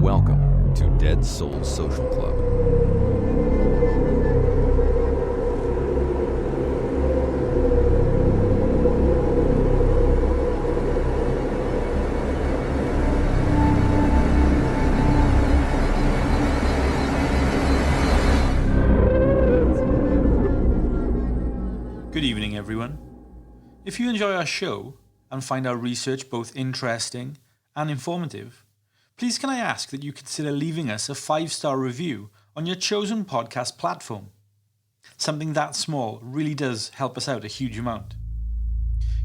Welcome to Dead Souls Social Club. Good evening, everyone. If you enjoy our show and find our research both interesting and informative, please can I ask that you consider leaving us a 5-star review on your chosen podcast platform. Something that small really does help us out a huge amount.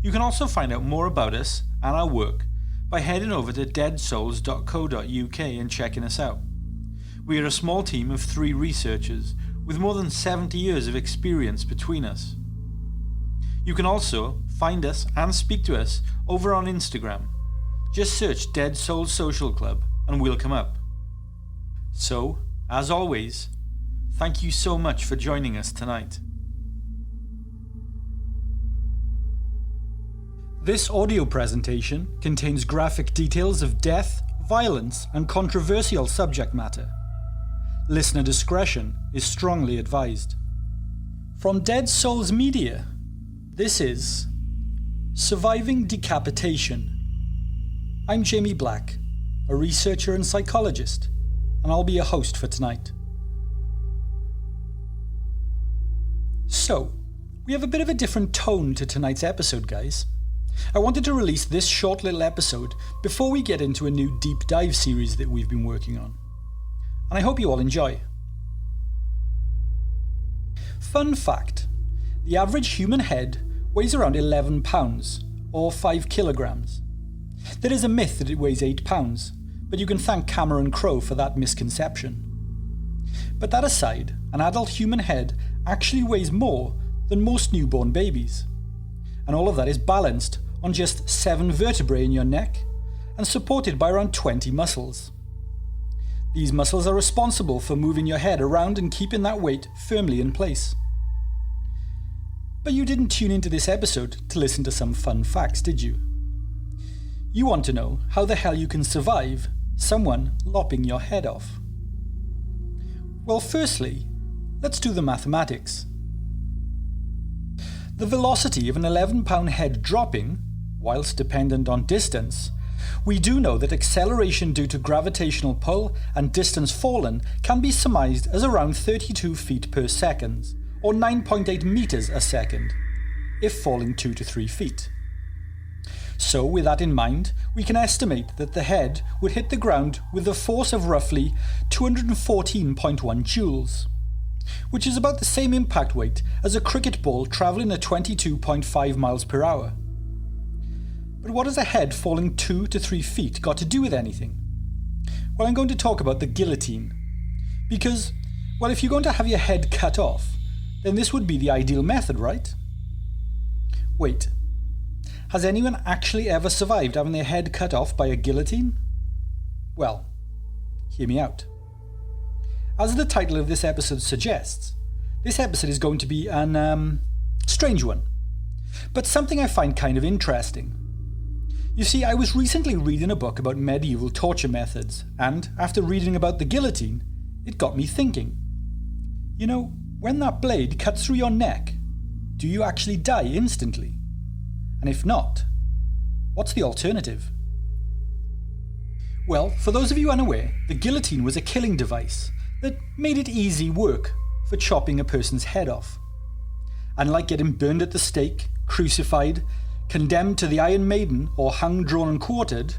You can also find out more about us and our work by heading over to deadsouls.co.uk and checking us out. We are a small team of 3 researchers with more than 70 years of experience between us. You can also find us and speak to us over on Instagram. Just search Dead Souls Social Club and we'll come up. So, as always, thank you so much for joining us tonight. This audio presentation contains graphic details of death, violence, and controversial subject matter. Listener discretion is strongly advised. From Dead Souls Media, this is Surviving Decapitation. I'm Jamie Black, a researcher and psychologist, and I'll be your host for tonight. So, we have a bit of a different tone to tonight's episode, guys. I wanted to release this short little episode before we get into a new deep dive series that we've been working on. And I hope you all enjoy. Fun fact, the average human head weighs around 11 pounds, or 5 kilograms. There is a myth that it weighs 8 pounds, but you can thank Cameron Crowe for that misconception. But that aside, an adult human head actually weighs more than most newborn babies. And all of that is balanced on just 7 vertebrae in your neck and supported by around 20 muscles. These muscles are responsible for moving your head around and keeping that weight firmly in place. But you didn't tune into this episode to listen to some fun facts, did you? You want to know how the hell you can survive someone lopping your head off. Well, firstly, let's do the mathematics. The velocity of an 11-pound head dropping, whilst dependent on distance, we do know that acceleration due to gravitational pull and distance fallen can be surmised as around 32 feet per second, or 9.8 meters a second, if falling 2 to 3 feet. So, with that in mind, we can estimate that the head would hit the ground with a force of roughly 214.1 joules, which is about the same impact weight as a cricket ball travelling at 22.5 miles per hour. But what has a head falling 2 to 3 feet got to do with anything? Well, I'm going to talk about the guillotine. Because, well, if you're going to have your head cut off, then this would be the ideal method, right? Wait, has anyone actually ever survived having their head cut off by a guillotine? Well, hear me out. As the title of this episode suggests, this episode is going to be an, strange one, but something I find kind of interesting. You see, I was recently reading a book about medieval torture methods, and after reading about the guillotine, it got me thinking. You know, when that blade cuts through your neck, do you actually die instantly? And if not, what's the alternative? Well, for those of you unaware, the guillotine was a killing device that made it easy work for chopping a person's head off. Unlike getting burned at the stake, crucified, condemned to the Iron Maiden, or hung, drawn and quartered,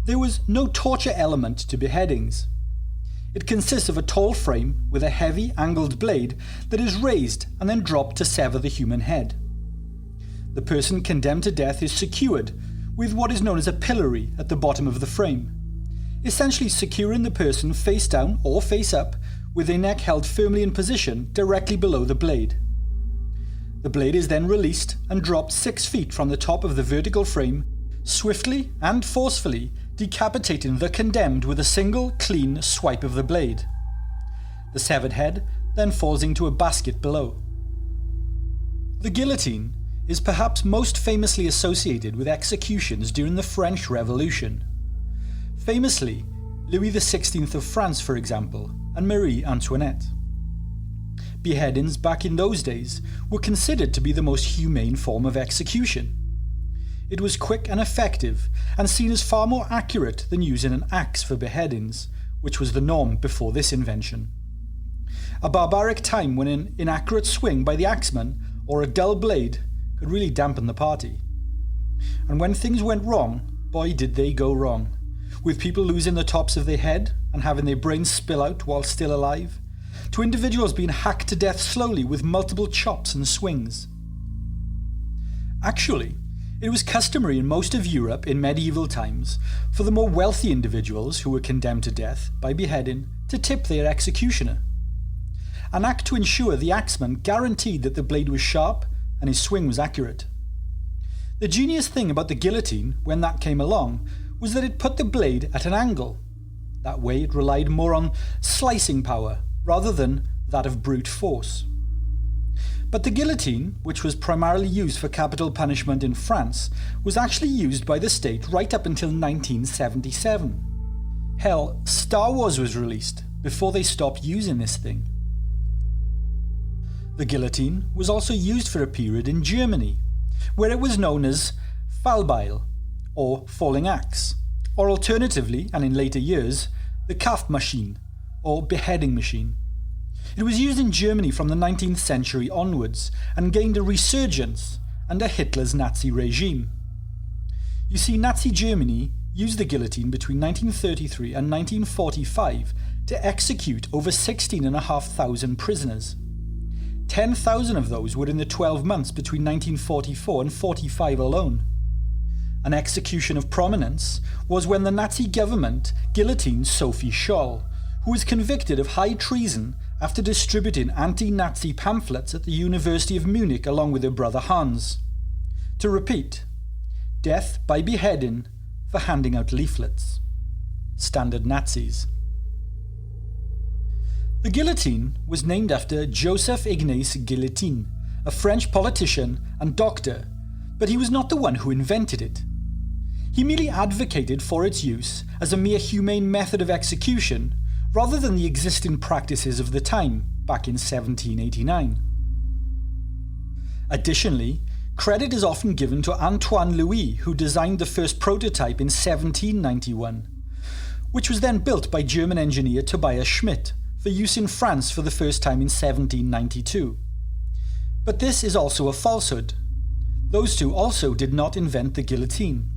there was no torture element to beheadings. It consists of a tall frame with a heavy, angled blade that is raised and then dropped to sever the human head. The person condemned to death is secured with what is known as a pillory at the bottom of the frame, essentially securing the person face down or face up with their neck held firmly in position directly below the blade. The blade is then released and dropped 6 feet from the top of the vertical frame, swiftly and forcefully decapitating the condemned with a single, clean swipe of the blade. The severed head then falls into a basket below. The guillotine is perhaps most famously associated with executions during the French Revolution. Famously, Louis XVI of France, for example, and Marie Antoinette. Beheadings back in those days were considered to be the most humane form of execution. It was quick and effective, and seen as far more accurate than using an axe for beheadings, which was the norm before this invention. A barbaric time when an inaccurate swing by the axeman or a dull blade could really dampen the party. And when things went wrong, boy did they go wrong, with people losing the tops of their head and having their brains spill out while still alive, to individuals being hacked to death slowly with multiple chops and swings. Actually, it was customary in most of Europe in medieval times for the more wealthy individuals who were condemned to death by beheading to tip their executioner, an act to ensure the axeman guaranteed that the blade was sharp and his swing was accurate. The genius thing about the guillotine, when that came along, was that it put the blade at an angle. That way it relied more on slicing power rather than that of brute force. But the guillotine, which was primarily used for capital punishment in France, was actually used by the state right up until 1977. Hell, Star Wars was released before they stopped using this thing. The guillotine was also used for a period in Germany, where it was known as Fallbeil, or falling axe, or alternatively, and in later years, the Kampfmaschine, or beheading machine. It was used in Germany from the 19th century onwards and gained a resurgence under Hitler's Nazi regime. You see, Nazi Germany used the guillotine between 1933 and 1945 to execute over 16,500 prisoners. 10,000 of those were in the 12 months between 1944 and 45 alone. An execution of prominence was when the Nazi government guillotined Sophie Scholl, who was convicted of high treason after distributing anti-Nazi pamphlets at the University of Munich along with her brother Hans. To repeat, death by beheading for handing out leaflets. Standard Nazis. The guillotine was named after Joseph Ignace Guillotin, a French politician and doctor, but he was not the one who invented it. He merely advocated for its use as a mere humane method of execution, rather than the existing practices of the time, back in 1789. Additionally, credit is often given to Antoine Louis, who designed the first prototype in 1791, which was then built by German engineer Tobias Schmidt for use in France for the first time in 1792. But this is also a falsehood. Those two also did not invent the guillotine.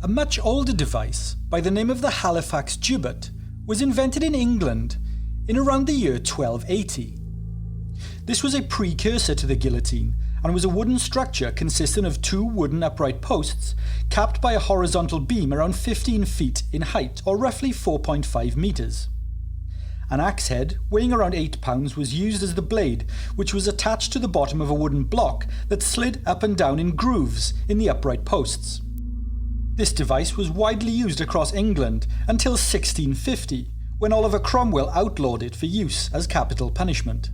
A much older device, by the name of the Halifax gibbet, was invented in England in around the year 1280. This was a precursor to the guillotine and was a wooden structure consisting of two wooden upright posts capped by a horizontal beam around 15 feet in height, or roughly 4.5 meters. An axe head weighing around 8 pounds was used as the blade, which was attached to the bottom of a wooden block that slid up and down in grooves in the upright posts. This device was widely used across England until 1650, when Oliver Cromwell outlawed it for use as capital punishment.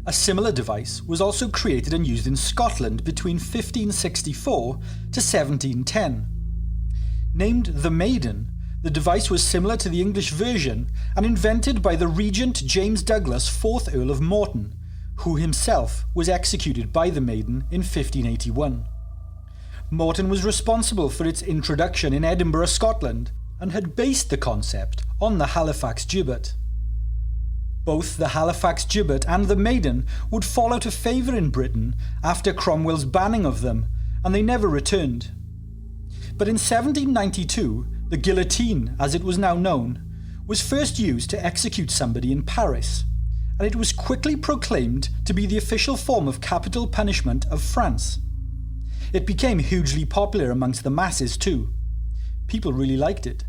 A similar device was also created and used in Scotland between 1564 to 1710. Named the Maiden, the device was similar to the English version and invented by the Regent James Douglas, 4th Earl of Morton, who himself was executed by the Maiden in 1581. Morton was responsible for its introduction in Edinburgh, Scotland, and had based the concept on the Halifax gibbet. Both the Halifax gibbet and the Maiden would fall out of favour in Britain after Cromwell's banning of them, and they never returned. But in 1792, the guillotine, as it was now known, was first used to execute somebody in Paris, and it was quickly proclaimed to be the official form of capital punishment of France. It became hugely popular amongst the masses too. People really liked it.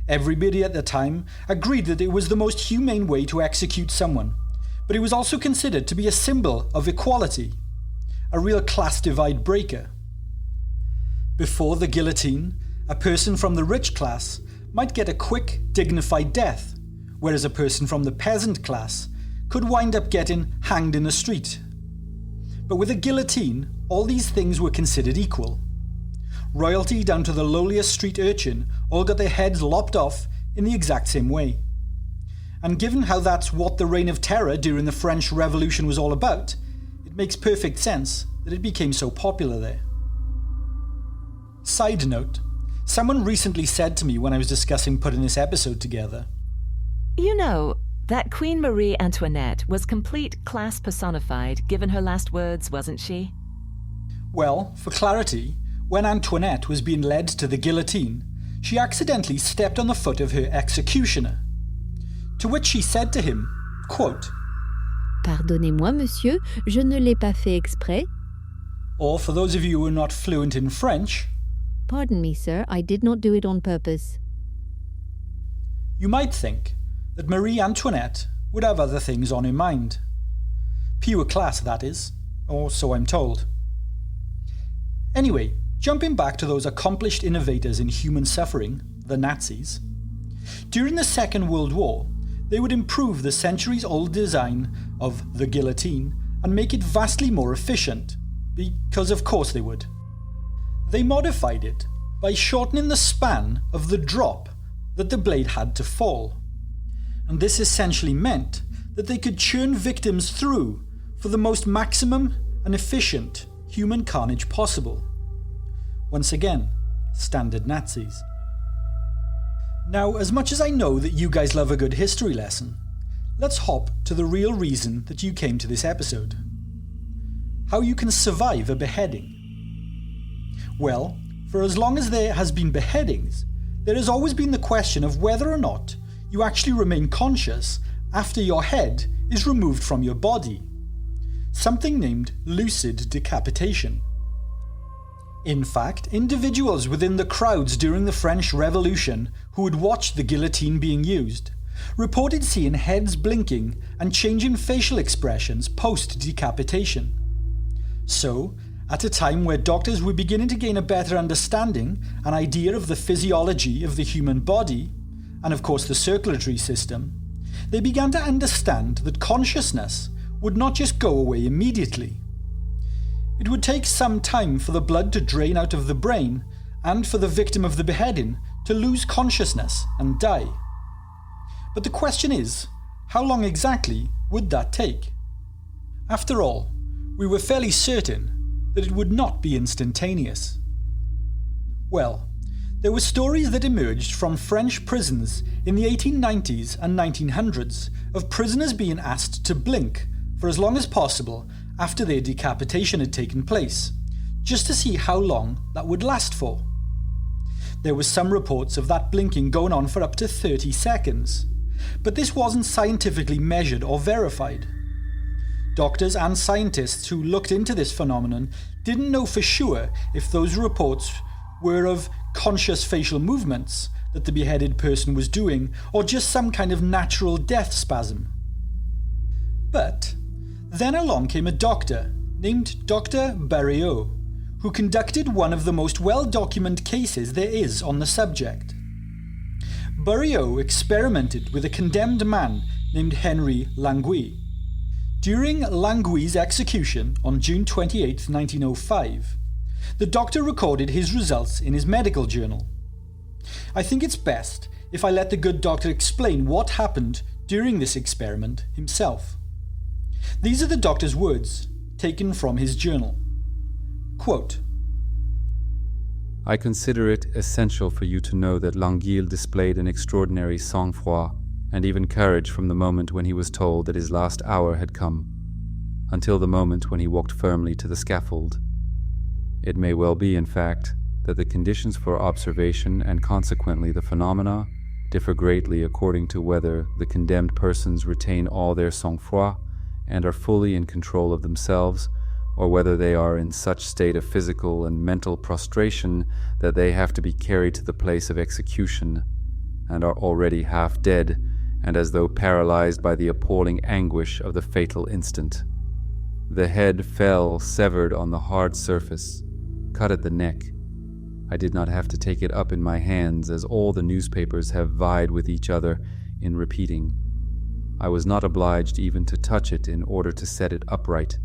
Everybody at the time agreed that it was the most humane way to execute someone, but it was also considered to be a symbol of equality, a real class divide breaker. Before the guillotine, a person from the rich class might get a quick, dignified death, whereas a person from the peasant class could wind up getting hanged in the street. But with a guillotine, all these things were considered equal. Royalty down to the lowliest street urchin all got their heads lopped off in the exact same way. And given how that's what the Reign of Terror during the French Revolution was all about, it makes perfect sense that it became so popular there. Side note, someone recently said to me when I was discussing putting this episode together, "You know, that Queen Marie Antoinette was complete class personified given her last words, wasn't she?" Well, for clarity, when Antoinette was being led to the guillotine, she accidentally stepped on the foot of her executioner. To which she said to him, quote, "Pardonnez-moi, monsieur, je ne l'ai pas fait exprès." Or for those of you who are not fluent in French, "Pardon me, sir, I did not do it on purpose." You might think that Marie Antoinette would have other things on her mind. Pure class, that is, or so I'm told. Anyway, jumping back to those accomplished innovators in human suffering, the Nazis. During the Second World War, they would improve the centuries-old design of the guillotine and make it vastly more efficient, because of course they would. They modified it by shortening the span of the drop that the blade had to fall. And this essentially meant that they could churn victims through for the most maximum and efficient human carnage possible. Once again, standard Nazis. Now, as much as I know that you guys love a good history lesson, let's hop to the real reason that you came to this episode. How you can survive a beheading. Well, for as long as there has been beheadings, there has always been the question of whether or not you actually remain conscious after your head is removed from your body. Something named lucid decapitation. In fact, individuals within the crowds during the French Revolution who had watched the guillotine being used reported seeing heads blinking and changing facial expressions post-decapitation. So, at a time where doctors were beginning to gain a better understanding, an idea of the physiology of the human body, and of course the circulatory system, they began to understand that consciousness would not just go away immediately. It would take some time for the blood to drain out of the brain and for the victim of the beheading to lose consciousness and die. But the question is, how long exactly would that take? After all, we were fairly certain that it would not be instantaneous. Well, there were stories that emerged from French prisons in the 1890s and 1900s of prisoners being asked to blink for as long as possible after their decapitation had taken place, just to see how long that would last for. There were some reports of that blinking going on for up to 30 seconds, but this wasn't scientifically measured or verified. Doctors and scientists who looked into this phenomenon didn't know for sure if those reports were of conscious facial movements that the beheaded person was doing or just some kind of natural death spasm. But then along came a doctor named Dr. Barriot, who conducted one of the most well-documented cases there is on the subject. Barriot experimented with a condemned man named Henry Languille. During Languille's execution on June 28, 1905, the doctor recorded his results in his medical journal. I think it's best if I let the good doctor explain what happened during this experiment himself. These are the doctor's words, taken from his journal. Quote, "I consider it essential for you to know that Languille displayed an extraordinary sang-froid and even courage from the moment when he was told that his last hour had come, until the moment when he walked firmly to the scaffold. It may well be, in fact, that the conditions for observation and consequently the phenomena differ greatly according to whether the condemned persons retain all their sang-froid and are fully in control of themselves, or whether they are in such state of physical and mental prostration that they have to be carried to the place of execution and are already half dead and as though paralyzed by the appalling anguish of the fatal instant. The head fell severed on the hard surface, cut at the neck. I did not have to take it up in my hands, as all the newspapers have vied with each other in repeating. I was not obliged even to touch it in order to set it upright.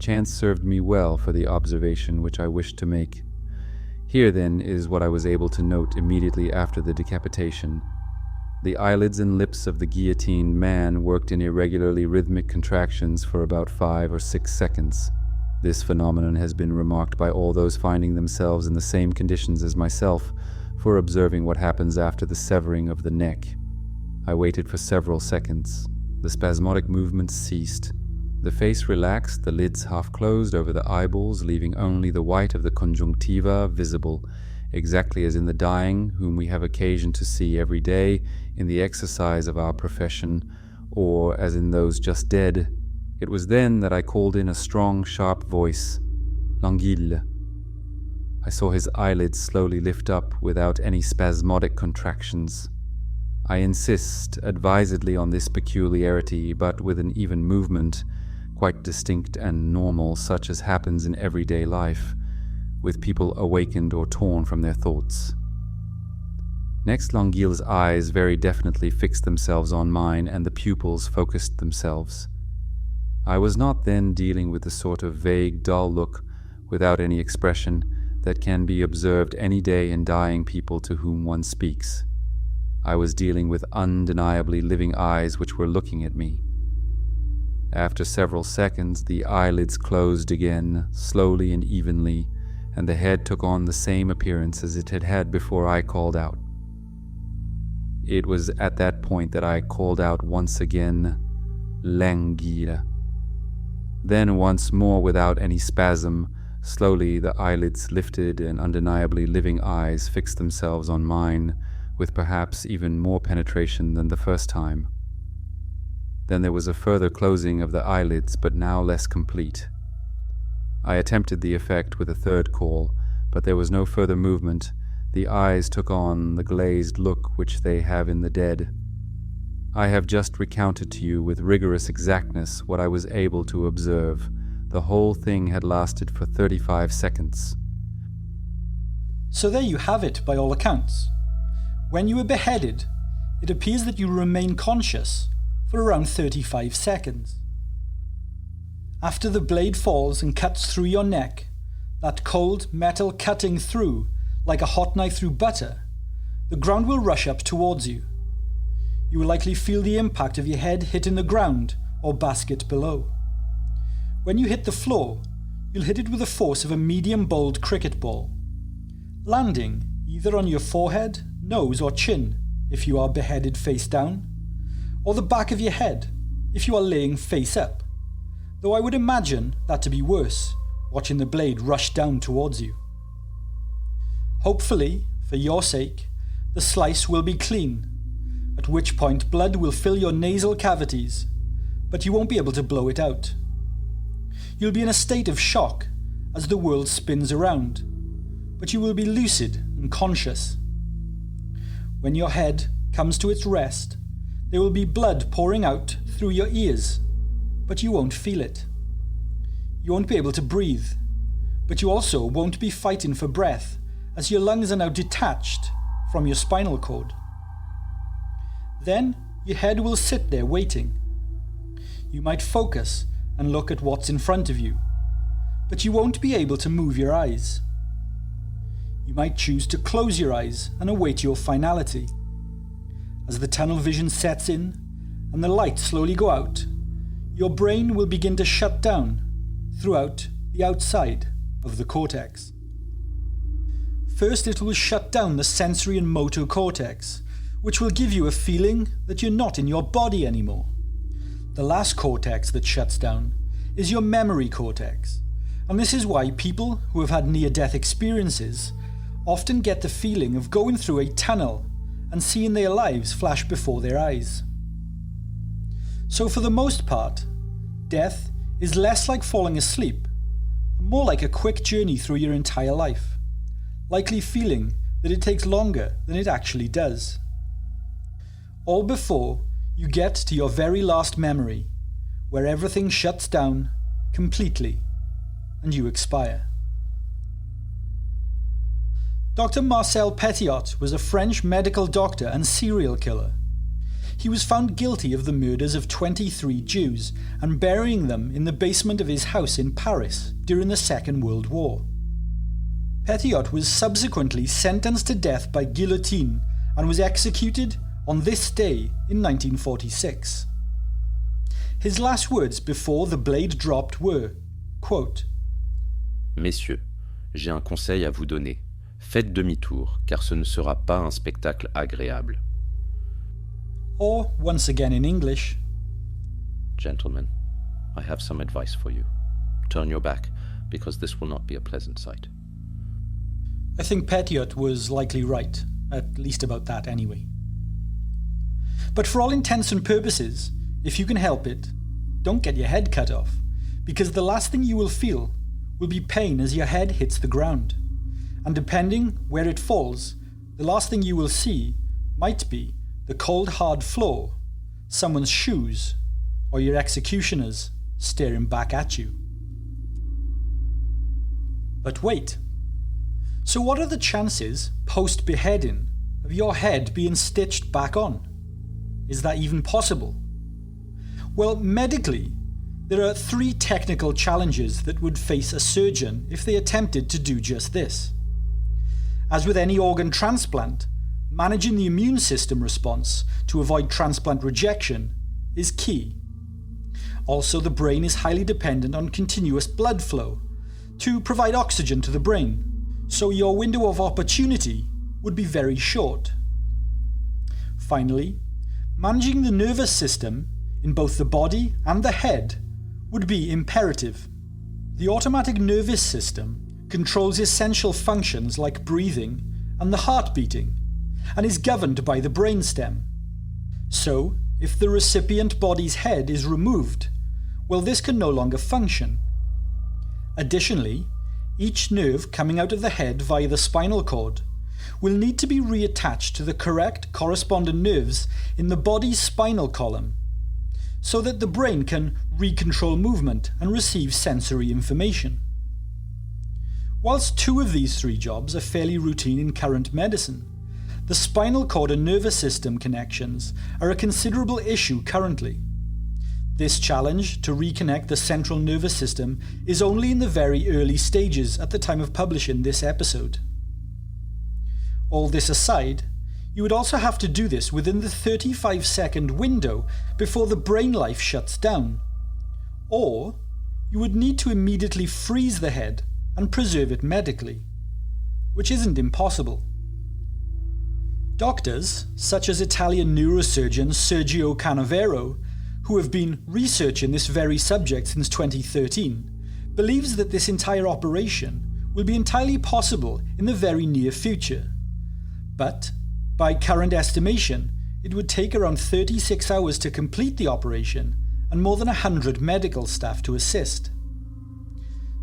Chance served me well for the observation which I wished to make. Here, then, is what I was able to note immediately after the decapitation. The eyelids and lips of the guillotined man worked in irregularly rhythmic contractions for about 5 or 6 seconds. This phenomenon has been remarked by all those finding themselves in the same conditions as myself for observing what happens after the severing of the neck. I waited for several seconds. The spasmodic movements ceased. The face relaxed, the lids half closed over the eyeballs, leaving only the white of the conjunctiva visible, exactly as in the dying, whom we have occasion to see every day in the exercise of our profession, or as in those just dead. It was then that I called in a strong, sharp voice, "L'Anguille." I saw his eyelids slowly lift up without any spasmodic contractions. I insist advisedly on this peculiarity, but with an even movement, quite distinct and normal, such as happens in everyday life, with people awakened or torn from their thoughts. Next, L'Anguille's eyes very definitely fixed themselves on mine, and the pupils focused themselves. I was not then dealing with the sort of vague, dull look, without any expression, that can be observed any day in dying people to whom one speaks. I was dealing with undeniably living eyes which were looking at me. After several seconds, the eyelids closed again, slowly and evenly, and the head took on the same appearance as it had had before I called out. It was at that point that I called out once again, "L'Anguille." Then once more, without any spasm, slowly the eyelids lifted and undeniably living eyes fixed themselves on mine, with perhaps even more penetration than the first time. Then there was a further closing of the eyelids, but now less complete. I attempted the effect with a third call, but there was no further movement. The eyes took on the glazed look which they have in the dead. I have just recounted to you with rigorous exactness what I was able to observe. The whole thing had lasted for 35 seconds. So there you have it, by all accounts. When you were beheaded, it appears that you remain conscious for around 35 seconds. After the blade falls and cuts through your neck, that cold metal cutting through like a hot knife through butter, the ground will rush up towards you. You will likely feel the impact of your head hitting the ground or basket below. When you hit the floor, you'll hit it with the force of a medium-bowled cricket ball, landing either on your forehead, nose or chin if you are beheaded face down, or the back of your head if you are laying face up, though I would imagine that to be worse, watching the blade rush down towards you. Hopefully, for your sake, the slice will be clean, at which point blood will fill your nasal cavities, but you won't be able to blow it out. You'll be in a state of shock as the world spins around, but you will be lucid and conscious. When your head comes to its rest, there will be blood pouring out through your ears, but you won't feel it. You won't be able to breathe, but you also won't be fighting for breath, as your lungs are now detached from your spinal cord. Then your head will sit there waiting. You might focus and look at what's in front of you, but you won't be able to move your eyes. You might choose to close your eyes and await your finality. As the tunnel vision sets in and the lights slowly go out, your brain will begin to shut down throughout the outside of the cortex. First, it will shut down the sensory and motor cortex, which will give you a feeling that you're not in your body anymore. The last cortex that shuts down is your memory cortex, and this is why people who have had near-death experiences often get the feeling of going through a tunnel and seeing their lives flash before their eyes. So for the most part, death is less like falling asleep, and more like a quick journey through your entire life, likely feeling that it takes longer than it actually does. All before you get to your very last memory, where everything shuts down completely and you expire. Dr. Marcel Petiot was a French medical doctor and serial killer. He was found guilty of the murders of 23 Jews and burying them in the basement of his house in Paris during the Second World War. Petiot was subsequently sentenced to death by guillotine and was executed on this day in 1946. His last words before the blade dropped were, quote, Messieurs, j'ai un conseil à vous donner. Faites demi-tour, car ce ne sera pas un spectacle agréable. Or, once again in English, Gentlemen, I have some advice for you. Turn your back, because this will not be a pleasant sight. I think Petiot was likely right, at least about that anyway. But for all intents and purposes, if you can help it, don't get your head cut off, because the last thing you will feel will be pain as your head hits the ground. And depending where it falls, the last thing you will see might be the cold hard floor, someone's shoes, or your executioners staring back at you. But wait. So what are the chances, post-beheading, of your head being stitched back on? Is that even possible? Well, medically, there are 3 technical challenges that would face a surgeon if they attempted to do just this. As with any organ transplant, managing the immune system response to avoid transplant rejection is key. Also, the brain is highly dependent on continuous blood flow to provide oxygen to the brain, so your window of opportunity would be very short. Finally, managing the nervous system in both the body and the head would be imperative. The automatic nervous system controls essential functions like breathing and the heart beating, and is governed by the brainstem. So, if the recipient body's head is removed, well, this can no longer function. Additionally, each nerve coming out of the head via the spinal cord will need to be reattached to the correct corresponding nerves in the body's spinal column, so that the brain can recontrol movement and receive sensory information. Whilst 2 of these 3 jobs are fairly routine in current medicine, the spinal cord and nervous system connections are a considerable issue currently. This challenge to reconnect the central nervous system is only in the very early stages at the time of publishing this episode. All this aside, you would also have to do this within the 35-second window before the brain life shuts down. Or, you would need to immediately freeze the head and preserve it medically, which isn't impossible. Doctors, such as Italian neurosurgeon Sergio Canavero, who have been researching this very subject since 2013, believes that this entire operation will be entirely possible in the very near future. But, by current estimation, it would take around 36 hours to complete the operation and more than 100 medical staff to assist.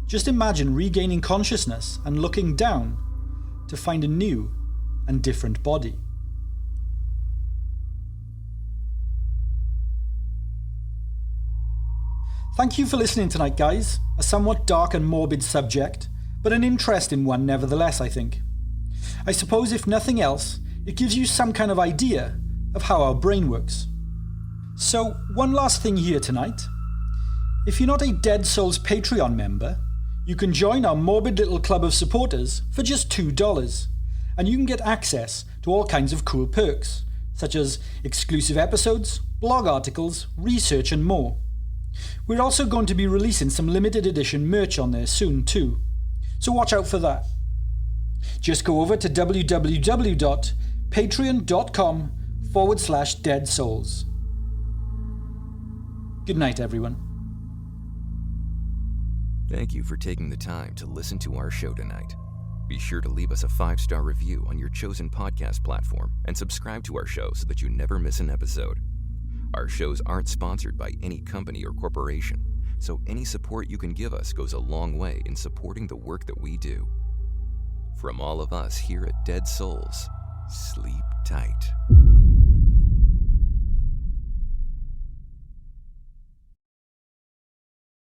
Just imagine regaining consciousness and looking down to find a new and different body. Thank you for listening tonight, guys. A somewhat dark and morbid subject, but an interesting one nevertheless, I think. I suppose if nothing else, it gives you some kind of idea of how our brain works. So, one last thing here tonight. If you're not a Dead Souls Patreon member, you can join our morbid little club of supporters for just $2, and you can get access to all kinds of cool perks, such as exclusive episodes, blog articles, research and more. We're also going to be releasing some limited edition merch on there soon too, so watch out for that. Just go over to www.patreon.com/deadsouls. Good night, everyone. Thank you for taking the time to listen to our show tonight. Be sure to leave us a 5-star review on your chosen podcast platform and subscribe to our show so that you never miss an episode. Our shows aren't sponsored by any company or corporation, so any support you can give us goes a long way in supporting the work that we do. From all of us here at Dead Souls, sleep tight.